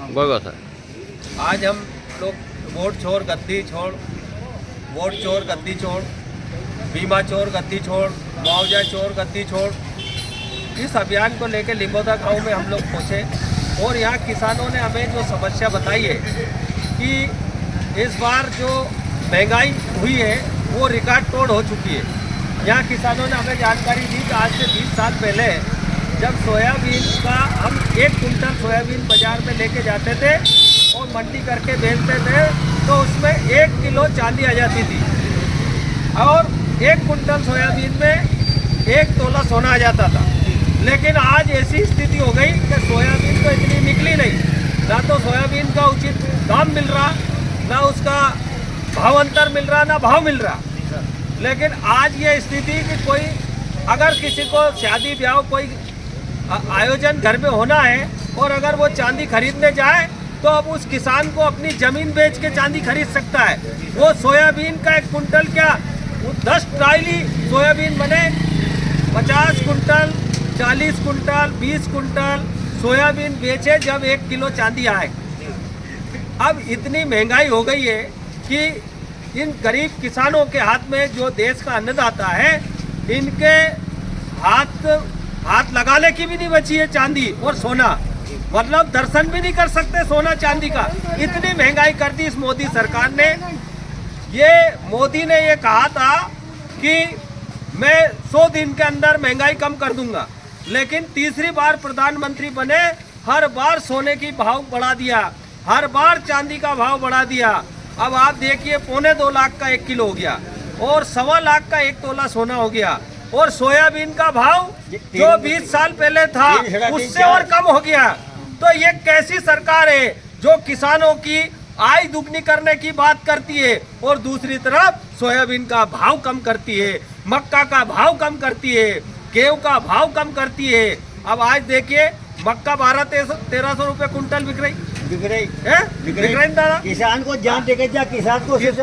बघा सर, आज हम लोग वोट छोड़ गद्दी छोड़, वोट चोर गद्दी छोड़, बीमा चोर गद्दी छोड़, मुआवजा चोर गद्दी छोड़, इस अभियान को लेकर लिंगोदा गांव में हम लोग पहुँचे और यहाँ किसानों ने हमें जो समस्या बताई है कि इस बार जो महंगाई हुई है वो रिकॉर्ड तोड़ हो चुकी है। यहाँ किसानों ने हमें जानकारी दी कि आज से 20 साल पहले जब सोयाबीन का हम 1 कुंटल सोयाबीन बाज़ार में लेके जाते थे और मंडी करके बेचते थे तो उसमें 1 किलो चांदी आ जाती थी और 1 कुंटल सोयाबीन में 1 तोला सोना आ जाता था। लेकिन आज ऐसी स्थिति हो गई कि सोयाबीन तो इतनी निकली नहीं, ना तो सोयाबीन का उचित दाम मिल रहा, ना उसका भाव अंतर मिल रहा, ना भाव मिल रहा। लेकिन आज ये स्थिति कि कोई अगर किसी को शादी ब्याह कोई आयोजन घर में होना है और अगर वो चांदी खरीदने जाए तो अब उस किसान को अपनी ज़मीन बेच के चांदी खरीद सकता है। वो सोयाबीन का 1 कुंटल क्या 10 ट्राली सोयाबीन बने, 50 कुंटल, 40 कुंटल, 20 कुंटल सोयाबीन बेचे जब 1 किलो चांदी आए। अब इतनी महंगाई हो गई है कि इन गरीब किसानों के हाथ में जो देश का अन्नदाता है, इनके हाथ लगाने की भी नहीं बची है चांदी और सोना, मतलब दर्शन भी नहीं कर सकते सोना चांदी का। इतनी महंगाई कर दी इस मोदी सरकार ने। ये मोदी ने ये कहा था कि मैं 100 दिन के अंदर महंगाई कम कर दूंगा, लेकिन तीसरी बार प्रधानमंत्री बने, हर बार सोने की भाव बढ़ा दिया, हर बार चांदी का भाव बढ़ा दिया। अब आप देखिए 2.25 लाख का 1 किलो हो गया और 1.25 लाख का 1 तोला सोना हो गया और सोयाबीन का भाव जो 20 साल पहले था उससे और कम हो गया। तो ये कैसी सरकार है जो किसानों की आय दुगनी करने की बात करती है और दूसरी तरफ सोयाबीन का भाव कम करती है, मक्का का भाव कम करती है, गेहूं का भाव कम करती है। अब आज देखिए मक्का 1200-1300 रुपये कुंटल बिक रही दादा किसान को जान देके जा, किसान को